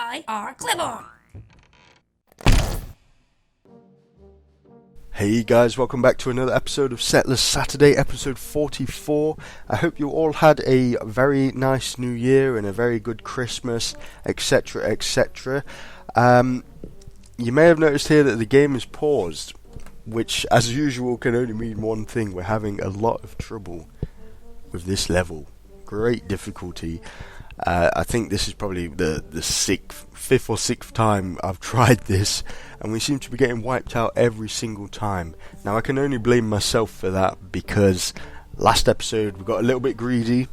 IRClevor. Hey guys, welcome back to another episode of Settlers Saturday, episode 44. I hope you all had a very nice new year and a very good Christmas, etc, etc. You may have noticed here that the game is paused, which as usual can only mean one thing: we're having a lot of trouble with this level. Great difficulty. I think this is probably the fifth or sixth time I've tried this, and we seem to be getting wiped out every single time. Now I can only blame myself for that, because last episode we got a little bit greedy,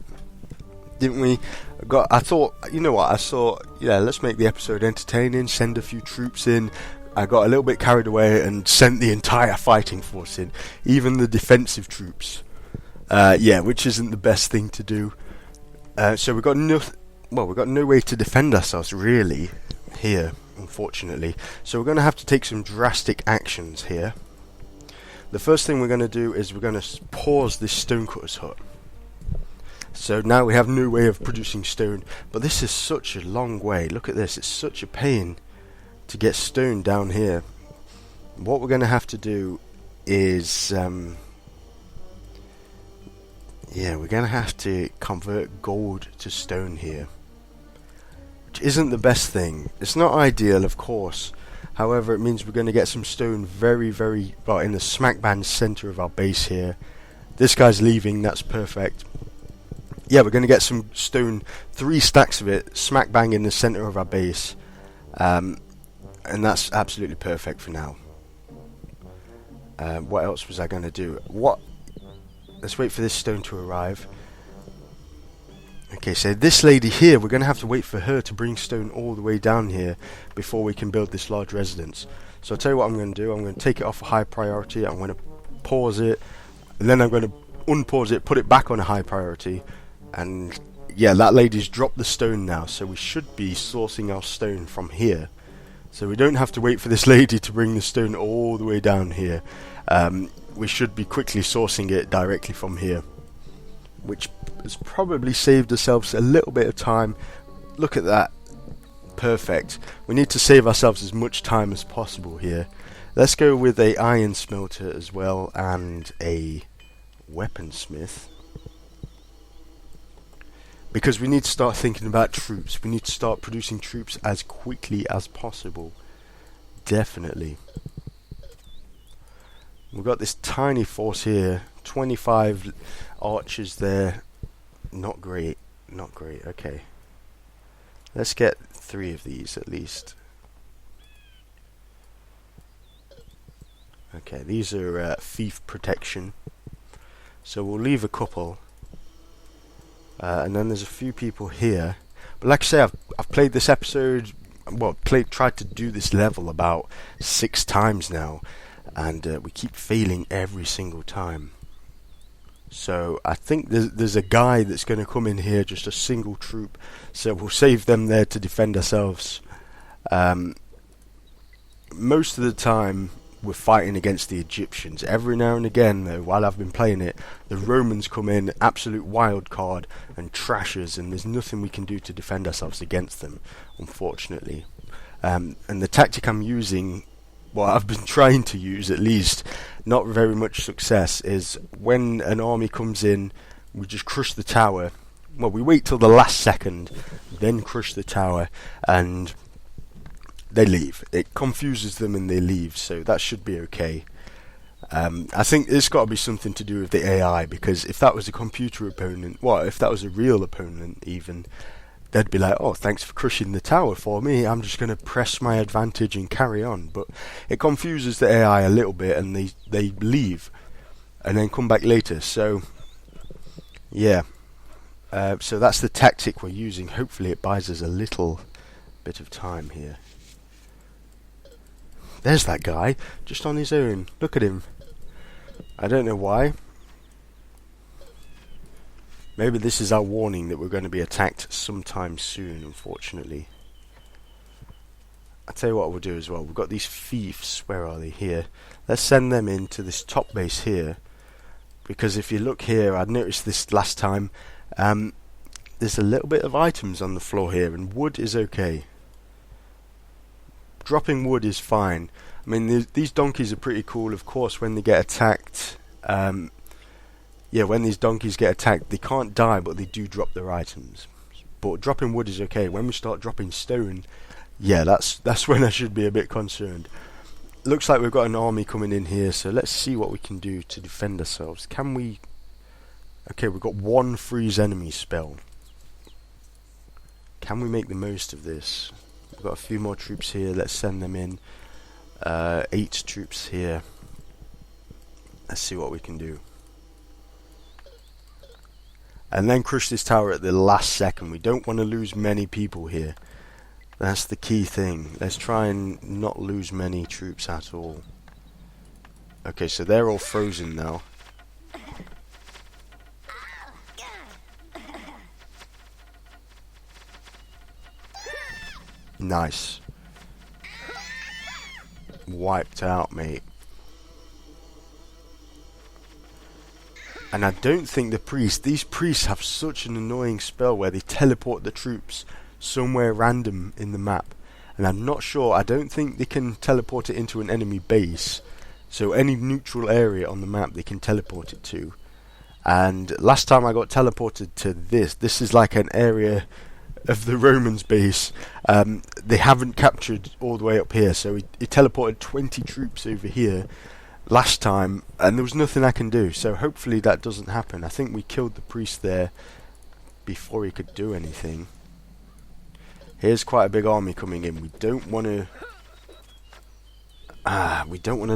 didn't we? I thought, yeah, let's make the episode entertaining, send a few troops in. I got a little bit carried away and sent the entire fighting force in, even the defensive troops. Which isn't the best thing to do. So we've got no way to defend ourselves really here, unfortunately. So we're going to have to take some drastic actions here. The first thing we're going to do is we're going to pause this stonecutter's hut. So now we have no way of producing stone, but this is such a long way. Look at this, it's such a pain to get stone down here. What we're going to have to do is we're going to have to convert gold to stone here, which isn't the best thing. It's not ideal, of course. However, it means we're going to get some stone very, very well in the smack bang center of our base here. This guy's leaving, that's perfect. Yeah, we're going to get some stone, 3 stacks of it, smack bang in the center of our base. And that's absolutely perfect for now. What else was I going to do? Let's wait for this stone to arrive. Okay, so this lady here, we're going to have to wait for her to bring stone all the way down here before we can build this large residence. So I'll tell you what I'm going to do. I'm going to take it off a high priority. I'm going to pause it, and then I'm going to unpause it, put it back on a high priority. And yeah, that lady's dropped the stone now, so we should be sourcing our stone from here. So we don't have to wait for this lady to bring the stone all the way down here. We should be quickly sourcing it directly from here, which has probably saved ourselves a little bit of time. Look at that. Perfect. We need to save ourselves as much time as possible here. Let's go with a iron smelter as well, and a weaponsmith, because we need to start thinking about troops. We need to start producing troops as quickly as possible. Definitely. We've got this tiny force here, 25 archers there. Not great, not great. Okay, let's get 3 of these at least. Okay, these are thief protection, so we'll leave a couple. And then there's a few people here. But like I say, I've played this episode, tried to do this level about 6 times now. And we keep failing every single time. So I think there's a guy that's going to come in here, just a single troop. So we'll save them there to defend ourselves. Most of the time we're fighting against the Egyptians. Every now and again, though, while I've been playing it, the Romans come in, absolute wild card, and trash us, and there's nothing we can do to defend ourselves against them, unfortunately. And the tactic I'm using, I've been trying to use at least, not very much success, is when an army comes in, we just crush the tower. Well, we wait till the last second, then crush the tower, and they leave. It confuses them and they leave, so that should be okay. I think it's got to be something to do with the AI, because if that was a computer opponent, if that was a real opponent even, they'd be like, oh, thanks for crushing the tower for me, I'm just going to press my advantage and carry on. But it confuses the AI a little bit, and they leave and then come back later. So yeah, so that's the tactic we're using. Hopefully it buys us a little bit of time here. There's that guy, just on his own. Look at him. I don't know why. Maybe this is our warning that we're going to be attacked sometime soon, unfortunately. I'll tell you what we'll do as well. We've got these thieves. Where are they? Here. Let's send them into this top base here. Because if you look here, I noticed this last time, there's a little bit of items on the floor here, and wood is okay. dropping wood is fine. I mean, these donkeys are pretty cool. Of course, when they get attacked, yeah, when these donkeys get attacked, they can't die, but they do drop their items. But dropping wood is okay. When we start dropping stone, yeah, that's when I should be a bit concerned. Looks like we've got an army coming in here, so let's see what we can do to defend ourselves. Can we... Okay, we've got one freeze enemy spell. Can we make the most of this? We've got a few more troops here. Let's send them in. 8 troops here. Let's see what we can do. And then crush this tower at the last second. We don't want to lose many people here. That's the key thing. Let's try and not lose many troops at all. Okay, so they're all frozen now. Nice. Wiped out, mate. And I don't think these priests have such an annoying spell where they teleport the troops somewhere random in the map. And I'm not sure, I don't think they can teleport it into an enemy base. So any neutral area on the map they can teleport it to. And last time I got teleported to this is like an area of the Romans base. They haven't captured all the way up here, so he teleported 20 troops over here last time, and there was nothing I can do, so hopefully that doesn't happen. I think we killed the priest there before he could do anything. Here's quite a big army coming in. We don't want to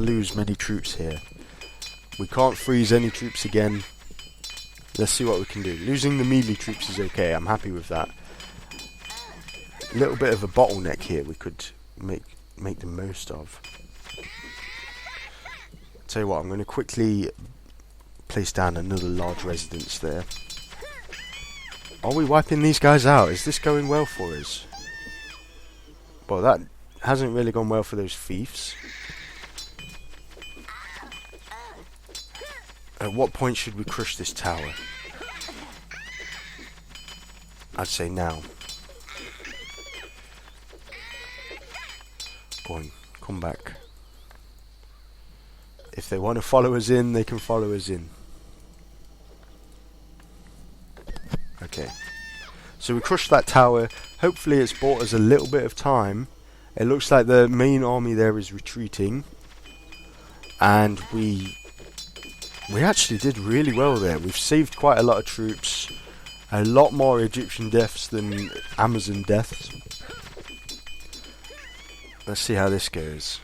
lose many troops here. We can't freeze any troops again. Let's see what we can do. Losing the melee troops is okay. I'm happy with that. A little bit of a bottleneck here we could make the most of. Tell you what, I'm going to quickly place down another large residence there. Are we wiping these guys out? Is this going well for us? Well, that hasn't really gone well for those fiefs. At what point should we crush this tower? I'd say now. Go on, come back. If they want to follow us in, they can follow us in. Okay. So we crushed that tower. Hopefully it's bought us a little bit of time. It looks like the main army there is retreating. And we actually did really well there. We've saved quite a lot of troops. A lot more Egyptian deaths than Amazon deaths. Let's see how this goes.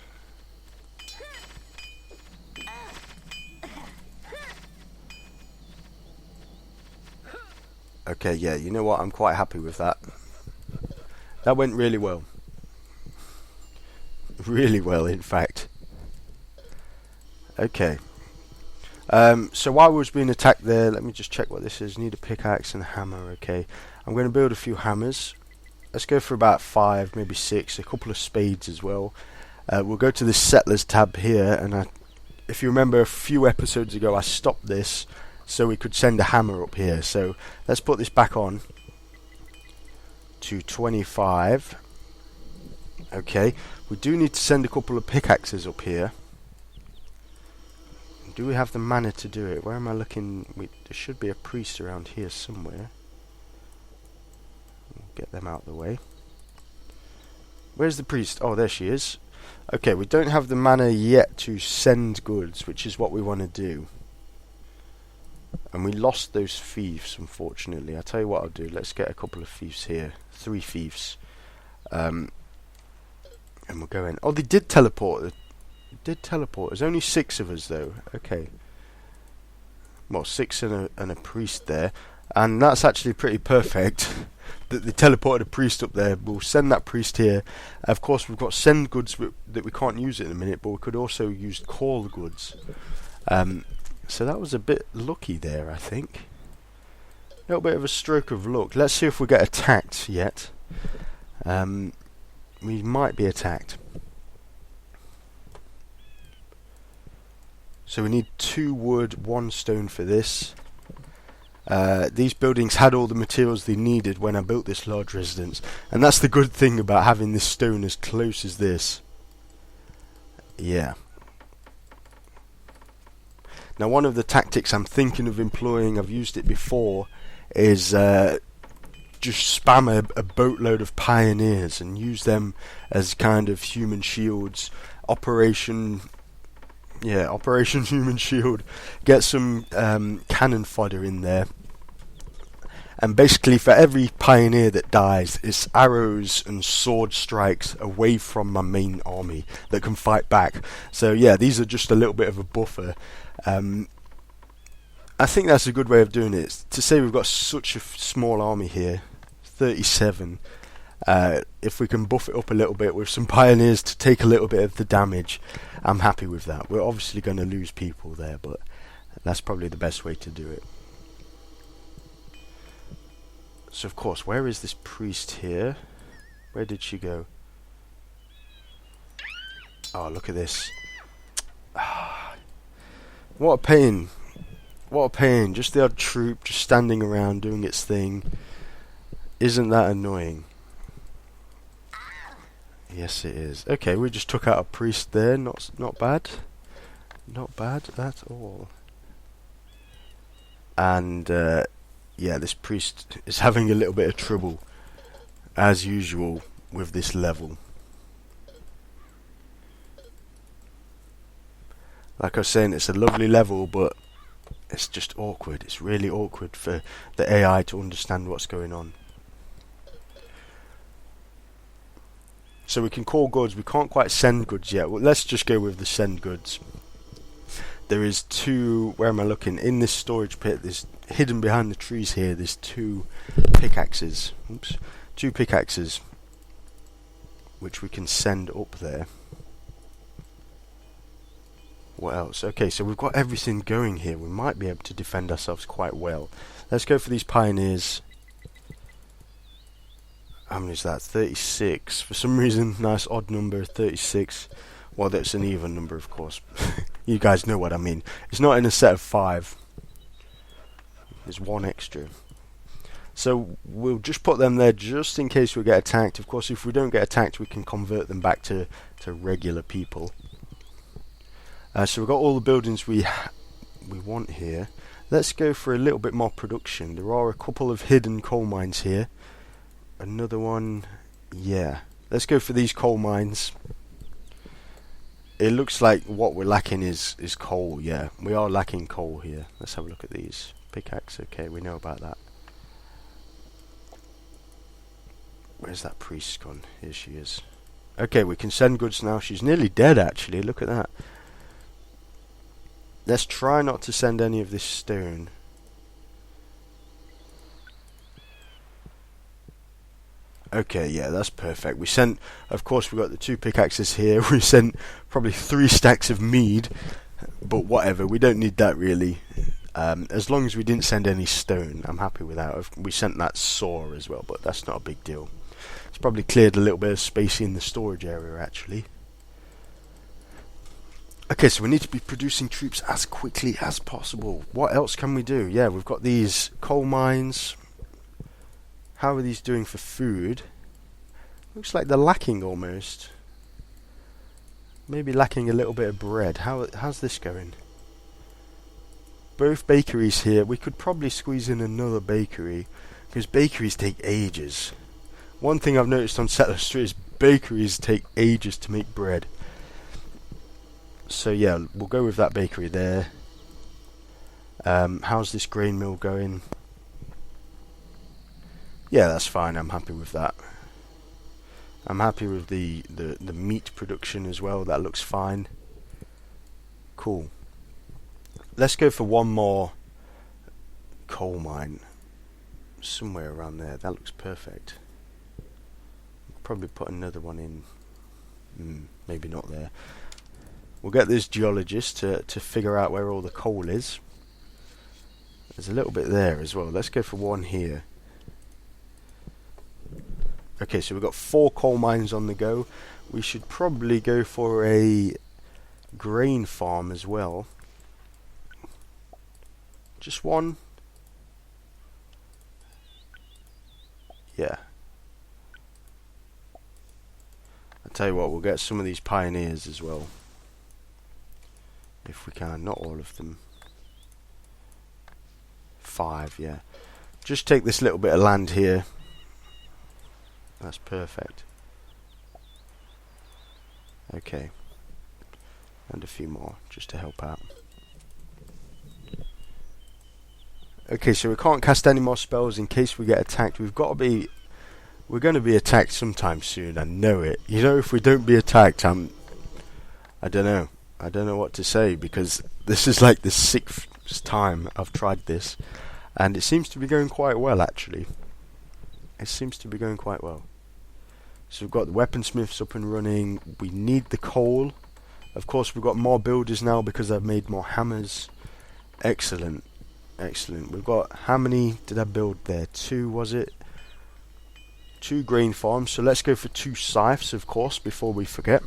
Okay, yeah, you know what? I'm quite happy with that. That went really well. Really well, in fact. Okay. So while we was being attacked there, let me just check what this is. Need a pickaxe and a hammer, okay. I'm going to build a few hammers. Let's go for about 5, maybe 6, a couple of spades as well. We'll go to the settlers tab here, and if you remember a few episodes ago I stopped this so we could send a hammer up here. So let's put this back on to 25. Okay, we do need to send a couple of pickaxes up here. Do we have the mana to do it? Where am I looking? There should be a priest around here somewhere. Get them out of the way. Where's the priest? Oh, there she is. Okay, we don't have the mana yet to send goods, which is what we want to do. And we lost those thieves, unfortunately. I'll tell you what I'll do. Let's get a couple of thieves here. 3 thieves. And we'll go in. Oh, they did teleport. They did teleport. There's only 6 of us, though. Okay. Well, 6 and a priest there. And that's actually pretty perfect. That they teleported a priest up there. We'll send that priest here. Of course, we've got send goods that we can't use in a minute, but we could also use call goods. So that was a bit lucky there, I think. A little bit of a stroke of luck. Let's see if we get attacked yet. We might be attacked. So we need 2 wood, 1 stone for this. These buildings had all the materials they needed when I built this large residence, and that's the good thing about having this stone as close as this. Yeah. Now one of the tactics I'm thinking of employing, I've used it before, is just spam a boatload of pioneers and use them as kind of human shields. Operation Human Shield. Get some cannon fodder in there, and basically for every pioneer that dies, it's arrows and sword strikes away from my main army that can fight back. So yeah, these are just a little bit of a buffer. I think that's a good way of doing it. To say we've got such a small army here, 37. If we can buff it up a little bit with some pioneers to take a little bit of the damage, I'm happy with that. We're obviously going to lose people there, but that's probably the best way to do it. So of course, where is this priest here? Where did she go? Oh, look at this. What a pain. What a pain. Just the odd troop just standing around doing its thing. Isn't that annoying? Yes, it is. Okay, we just took out a priest there. Not bad. Not bad at all. And yeah, this priest is having a little bit of trouble, as usual, with this level. Like I was saying, it's a lovely level, but it's just awkward. It's really awkward for the AI to understand what's going on. So we can call goods. We can't quite send goods yet. Well, let's just go with the send goods. There is two. Where am I looking? In this storage pit, there's hidden behind the trees here. There's two pickaxes. Oops, two pickaxes, which we can send up there. What else? Okay, so we've got everything going here. We might be able to defend ourselves quite well. Let's go for these pioneers. How many is that? 36. For some reason, nice odd number, 36. Well, that's an even number, of course. You guys know what I mean. It's not in a set of 5. There's one extra. So we'll just put them there just in case we get attacked. Of course, if we don't get attacked, we can convert them back to regular people. So we've got all the buildings we want here. Let's go for a little bit more production. There are a couple of hidden coal mines here. Another one, yeah. Let's go for these coal mines. It looks like what we're lacking is coal, yeah. We are lacking coal here. Let's have a look at these. Pickaxe, okay, we know about that. Where's that priest gone? Here she is. Okay, we can send goods now. She's nearly dead, actually. Look at that. Let's try not to send any of this stone. Okay, yeah, that's perfect. We sent, of course, we got the 2 pickaxes here. We sent probably 3 stacks of mead, but whatever. We don't need that really. As long as we didn't send any stone, I'm happy with that. We sent that saw as well, but that's not a big deal. It's probably cleared a little bit of space in the storage area, actually. Okay, so we need to be producing troops as quickly as possible. What else can we do? Yeah, we've got these coal mines. How are these doing for food? Looks like they're lacking almost. Maybe lacking a little bit of bread. How's this going? Both bakeries here. We could probably squeeze in another bakery, because bakeries take ages. One thing I've noticed on Settler Street is bakeries take ages to make bread. So yeah, we'll go with that bakery there. How's this grain mill going? Yeah, that's fine. I'm happy with that. I'm happy with the meat production as well. That looks fine. Cool. Let's go for one more coal mine. Somewhere around there. That looks perfect. Probably put another one in. Maybe not there. We'll get this geologist to figure out where all the coal is. There's a little bit there as well. Let's go for one here. Okay, so we've got 4 coal mines on the go. We should probably go for a grain farm as well. Just one. Yeah. I'll tell you what, we'll get some of these pioneers as well. If we can, not all of them. 5, yeah. Just take this little bit of land here. That's perfect. Okay. And a few more, just to help out. Okay, so we can't cast any more spells in case we get attacked. We're going to be attacked sometime soon, I know it. You know, if we don't be attacked, I don't know. I don't know what to say, because this is like the 6th time I've tried this. And it seems to be going quite well, actually. It seems to be going quite well. So we've got the weaponsmiths up and running. We need the coal. Of course, we've got more builders now because I've made more hammers. Excellent. Excellent. We've got, how many did I build there? 2, was it? 2 grain farms. So let's go for 2 scythes, of course, before we forget.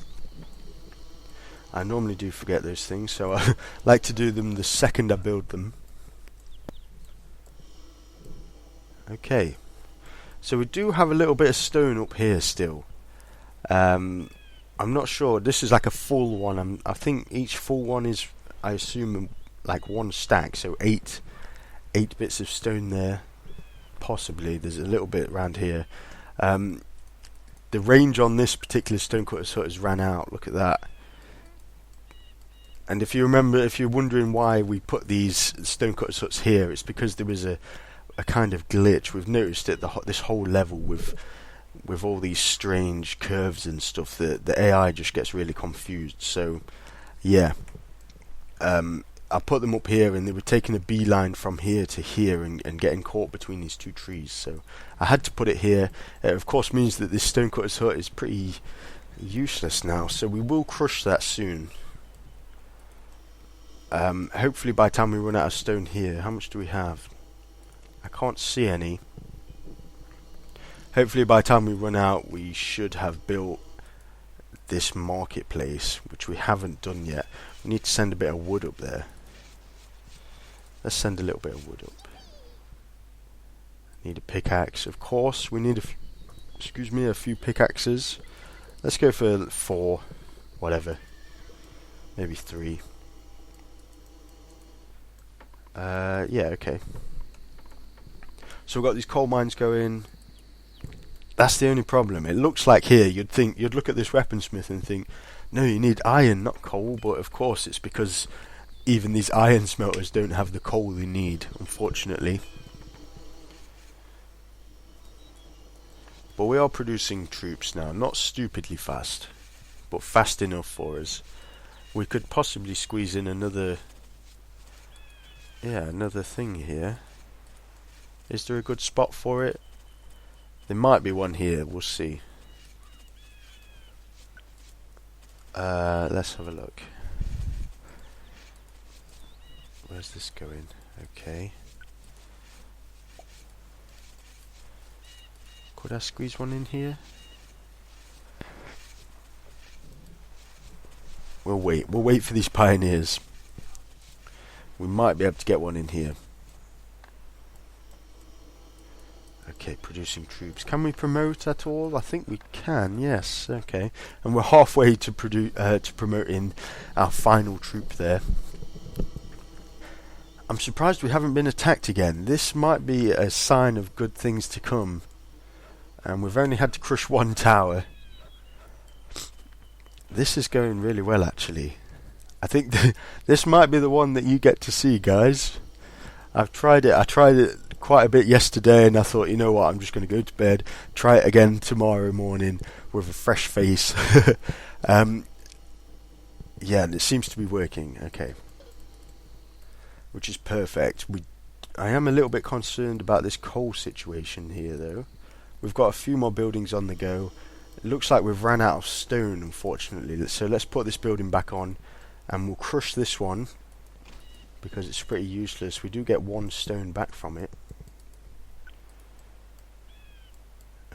I normally do forget those things, so I like to do them the second I build them. Okay. So we do have a little bit of stone up here still. I'm not sure. This is like a full one. I think each full one is, I assume, like 1 stack. So 8 bits of stone there. Possibly. There's a little bit around here. The range on this particular stonecutter's hut has ran out. Look at that. And if you remember, if you're wondering why we put these stonecutter's huts here, it's because there was a kind of glitch. We've noticed it this whole level with all these strange curves and stuff. The AI just gets really confused. So yeah, I put them up here, and they were taking a beeline from here to here and getting caught between these 2 trees. So I had to put it here. It of course means that this stonecutter's hut is pretty useless now. So we will crush that soon. Hopefully by the time we run out of stone here. How much do we have? I can't see any. Hopefully by the time we run out, we should have built this marketplace, which we haven't done yet. We need to send a bit of wood up there. Let's send a little bit of wood up. Need a pickaxe, of course. We need a few pickaxes. Let's go for 4, whatever. Maybe 3. Yeah, okay. So we've got these coal mines going. That's the only problem. It looks like here you'd look at this weaponsmith and think, no, you need iron, not coal. But of course it's because even these iron smelters don't have the coal they need, unfortunately. But we are producing troops now, not stupidly fast, but fast enough for us. We could possibly squeeze in another thing here. Is there a good spot for it? There might be one here, we'll see. Let's have a look. Where's this going? Okay. Could I squeeze one in here? We'll wait for these pioneers. We might be able to get one in here. Okay, producing troops. Can we promote at all? I think we can, yes. Okay. And we're halfway to promoting our final troop there. I'm surprised we haven't been attacked again. This might be a sign of good things to come. And we've only had to crush 1 tower. This is going really well, actually. I think this might be the one that you get to see, guys. I've tried it. I tried it quite a bit yesterday, and I thought, you know what, I'm just going to go to bed, try it again tomorrow morning with a fresh face. Yeah, and it seems to be working. Okay, which is perfect. I am a little bit concerned about this coal situation here, though. We've got a few more buildings on the go. It looks like we've ran out of stone, unfortunately. So let's put this building back on, and we'll crush this one because it's pretty useless. We do get 1 stone back from it.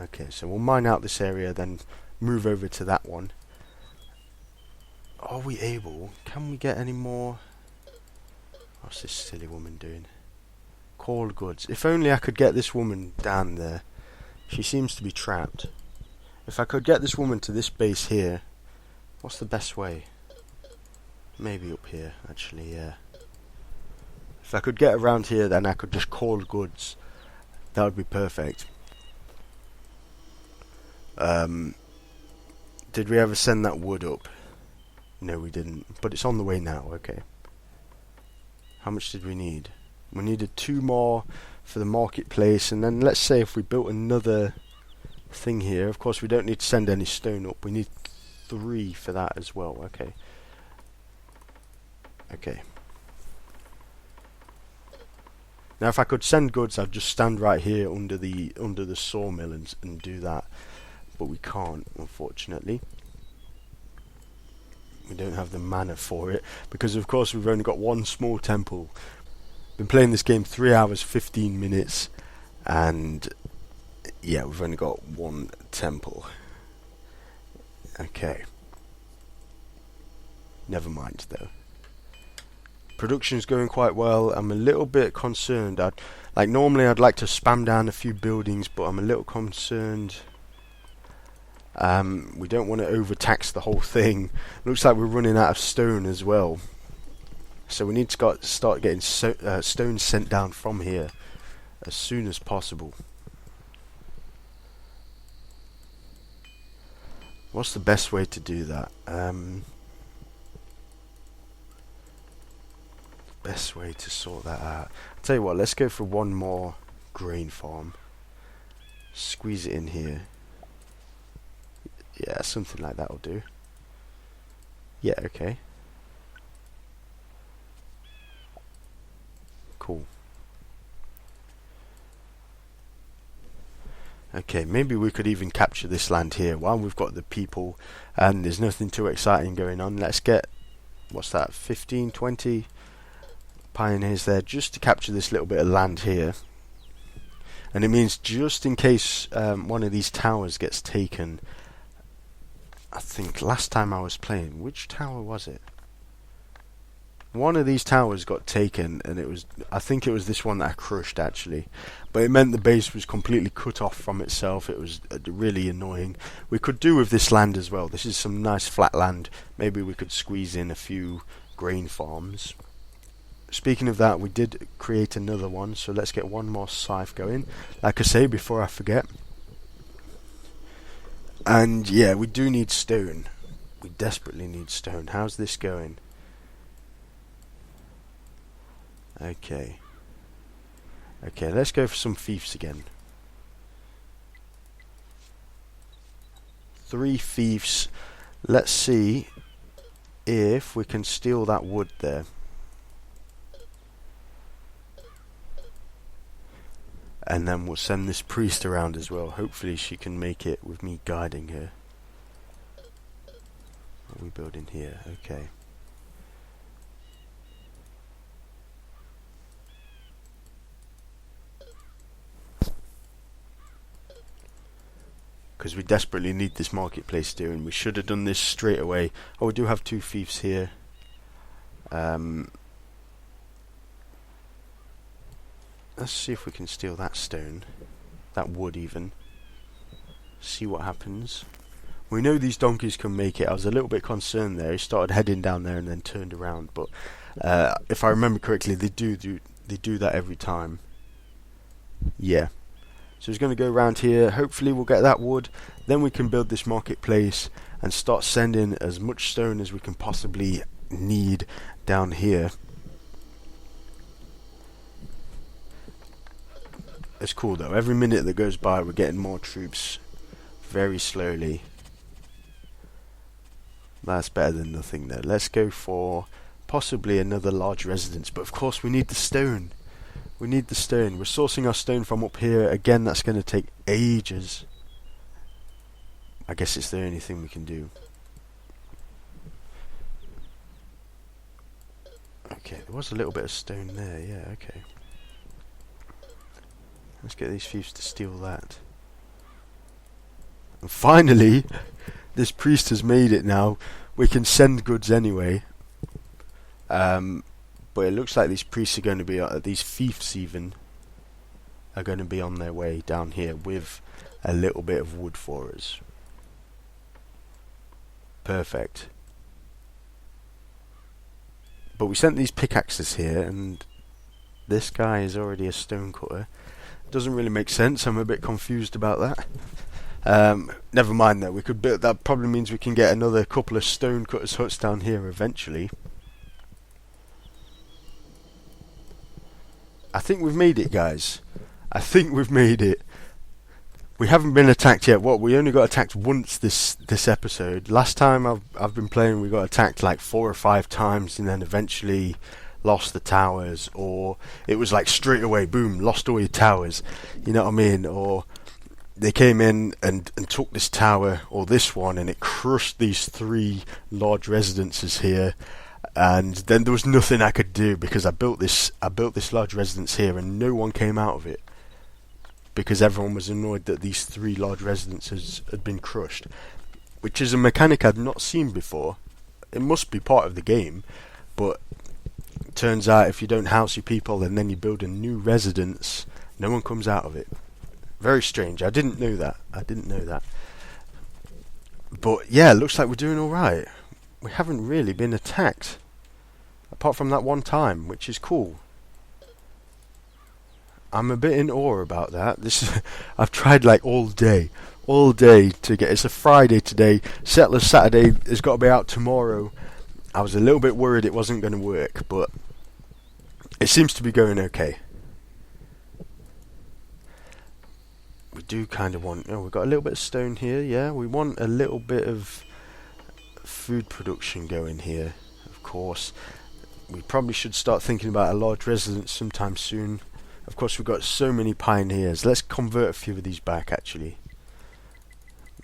Okay, so we'll mine out this area, then move over to that one. Are we able? Can we get any more? What's this silly woman doing? Call goods. If only I could get this woman down there. She seems to be trapped. If I could get this woman to this base here, what's the best way? Maybe up here, actually, yeah. If I could get around here, then I could just call goods. That would be perfect. Did we ever send that wood up? No, we didn't. But it's on the way now, okay. How much did we need? We needed 2 more for the marketplace, and then let's say if we built another thing here, of course we don't need to send any stone up. We need 3 for that as well, okay. Okay. Now if I could send goods, I'd just stand right here under the sawmill and do that. But we can't, unfortunately. We don't have the mana for it, because of course we've only got one small temple. Been playing this game 3 hours 15 minutes, and yeah, we've only got one temple. Okay. Never mind though. Production's going quite well. I'm a little bit concerned. Normally I'd like to spam down a few buildings, but I'm a little concerned. We don't want to overtax the whole thing. Looks like we're running out of stone as well. So we need to start getting stone sent down from here as soon as possible. What's the best way to do that? Best way to sort that out. I'll tell you what, let's go for one more grain farm. Squeeze it in here. Yeah, something like that will do. Yeah, okay. Cool. Okay, maybe we could even capture this land here while we've got the people and there's nothing too exciting going on. Let's get, what's that, 15, 20 pioneers there just to capture this little bit of land here. And it means just in case one of these towers gets taken. I think last time I was playing, which tower was it? One of these towers got taken, and I think it was this one that I crushed actually. But it meant the base was completely cut off from itself. It was really annoying. We could do with this land as well. This is some nice flat land. Maybe we could squeeze in a few grain farms. Speaking of that, we did create another one, so let's get one more scythe going. Like I say, before I forget. And yeah, we do need stone. We desperately need stone. How's this going? Okay. Okay, let's go for some fiefs again. 3 fiefs. Let's see if we can steal that wood there. And then we'll send this priest around as well. Hopefully she can make it with me guiding her. What are we building here? Okay. Because we desperately need this marketplace doing. We should have done this straight away. Oh, we do have 2 fiefs here. Let's see if we can steal that stone. That wood even. See what happens. We know these donkeys can make it. I was a little bit concerned there. He started heading down there and then turned around. But if I remember correctly, they do that every time. Yeah. So he's going to go around here. Hopefully we'll get that wood. Then we can build this marketplace and start sending as much stone as we can possibly need down here. It's cool though. Every minute that goes by we're getting more troops very slowly. That's better than nothing though. Let's go for possibly another large residence. But of course we need the stone. We need the stone. We're sourcing our stone from up here. Again, that's going to take ages. I guess it's the only thing we can do. Okay, there was a little bit of stone there. Yeah, okay. Let's get these thieves to steal that. And finally, this priest has made it now. We can send goods anyway. But it looks like these priests are going to be, these fiefs even, are going to be on their way down here with a little bit of wood for us. Perfect. But we sent these pickaxes here, and this guy is already a stone cutter. Doesn't really make sense. I'm a bit confused about that. Never mind though. We could build. That probably means we can get another couple of stone cutters huts down here eventually. I think we've made it, guys. I think we've made it. We haven't been attacked yet. What? We only got attacked once this episode. Last time I've been playing, we got attacked like 4 or 5 times, and then eventually lost the towers, or it was like straight away, boom, lost all your towers. You know what I mean? Or they came in and took this tower or this one, and it crushed these 3 large residences here. And then there was nothing I could do because I built this large residence here, and no one came out of it because everyone was annoyed that these 3 large residences had been crushed, which is a mechanic I'd not seen before. It must be part of the game, but it turns out if you don't house your people and then you build a new residence, no one comes out of it. Very strange. I didn't know that. But yeah, looks like we're doing alright. We haven't really been attacked, apart from that one time, which is cool. I'm a bit in awe about that. I've tried like all day to get. It's a Friday today. Settlers Saturday has got to be out tomorrow. I was a little bit worried it wasn't going to work, but it seems to be going okay. We do kind of want. Oh, we've got a little bit of stone here. Yeah, we want a little bit of food production going here, of course. We probably should start thinking about a large residence sometime soon. Of course, we've got so many pioneers. Let's convert a few of these back, actually.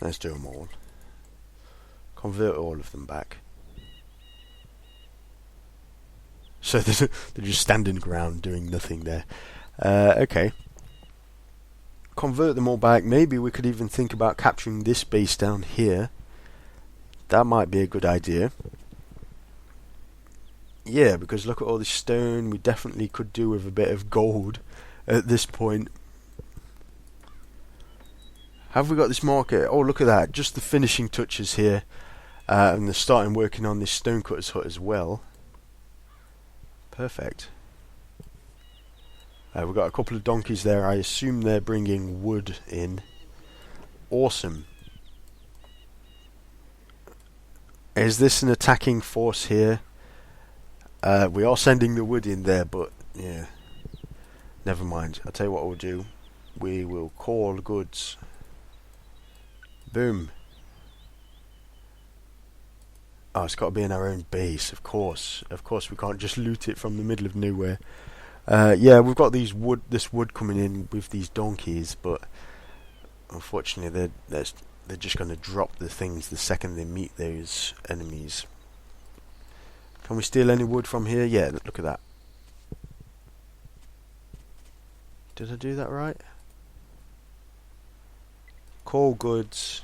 Let's do them all. Convert all of them back. So they're just standing around doing nothing there. Okay. Convert them all back. Maybe we could even think about capturing this base down here. That might be a good idea. Yeah, because look at all this stone. We definitely could do with a bit of gold at this point. Have we got this market? Oh, look at that. Just the finishing touches here. And they're starting working on this stonecutter's hut as well. Perfect. We've got a couple of donkeys there. I assume they're bringing wood in. Awesome. Is this an attacking force here? We are sending the wood in there, but yeah, never mind. I'll tell you what we'll do. We will call goods. Boom. Oh, it's got to be in our own base, of course. Of course, we can't just loot it from the middle of nowhere. Yeah, we've got this wood coming in with these donkeys, but unfortunately, they're just going to drop the things the second they meet those enemies. Can we steal any wood from here? Yeah, look at that. Did I do that right? Call goods.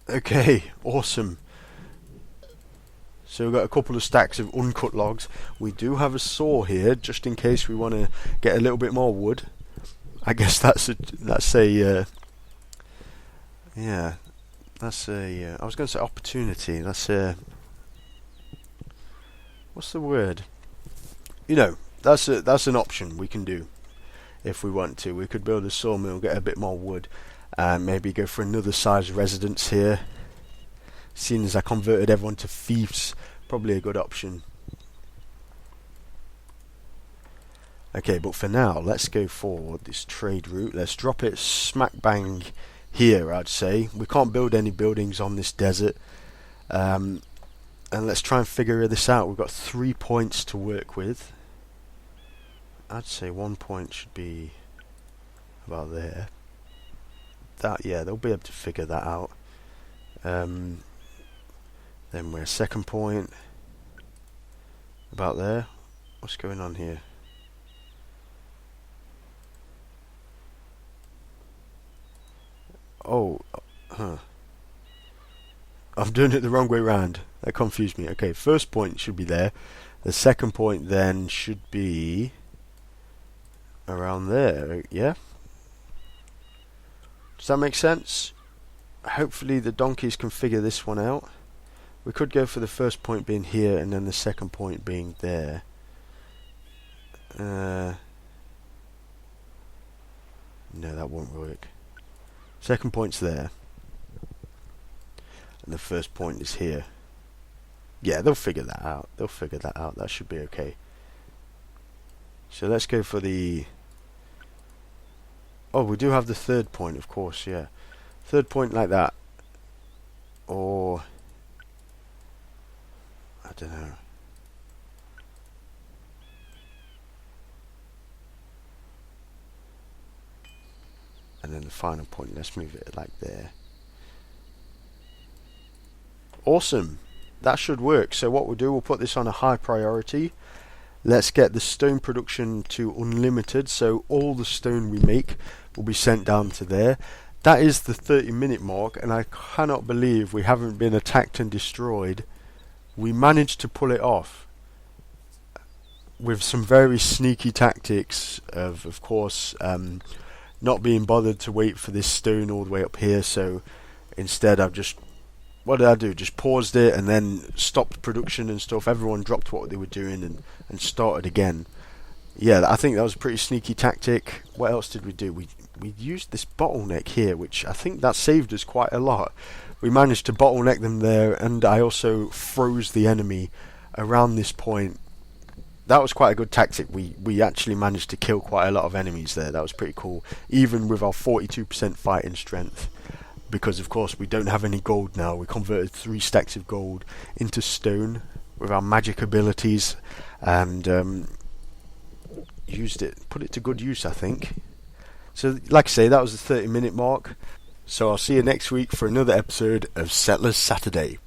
Okay, awesome. So we've got a couple of stacks of uncut logs. We do have a saw here, just in case we want to get a little bit more wood. I guess that's a yeah, that's a I was going to say opportunity. That's a, what's the word? You know, that's an option we can do if we want to. We could build a sawmill, get a bit more wood, and maybe go for another size residence here. Seeing as I converted everyone to thieves, probably a good option. Okay, but for now, let's go for this trade route. Let's drop it smack bang here, I'd say. We can't build any buildings on this desert. And let's try and figure this out. We've got 3 points to work with. I'd say 1 point should be about there. Yeah, they'll be able to figure that out. Then we're second point. About there. What's going on here? Oh, huh. I'm doing it the wrong way round. That confused me. Okay, first point should be there. The second point then should be around there, yeah? Does that make sense? Hopefully the donkeys can figure this one out. We could go for the first point being here and then the second point being there. No, that won't work. Second point's there. And the first point is here. Yeah, they'll figure that out. They'll figure that out. That should be okay. So let's go for the... Oh, we do have the third point, of course, yeah. Third point like that. Or... I don't know. And then the final point, let's move it like there. Awesome. That should work. So what we'll do, we'll put this on a high priority. Let's get the stone production to unlimited, so all the stone we make will be sent down to there. That is the 30-minute mark, and I cannot believe we haven't been attacked and destroyed. We managed to pull it off with some very sneaky tactics of course, not being bothered to wait for this stone all the way up here, so instead I've just... What did I do? Just paused it and then stopped production and stuff. Everyone dropped what they were doing and started again. Yeah, I think that was a pretty sneaky tactic. What else did we do? We used this bottleneck here, which I think that saved us quite a lot. We managed to bottleneck them there, and I also froze the enemy around this point. That was quite a good tactic. We actually managed to kill quite a lot of enemies there. That was pretty cool, even with our 42% fighting strength. Because of course we don't have any gold now. We converted 3 stacks of gold into stone with our magic abilities, and used it, put it to good use, I think. So like I say, that was the 30-minute mark. So I'll see you next week for another episode of Settlers Saturday.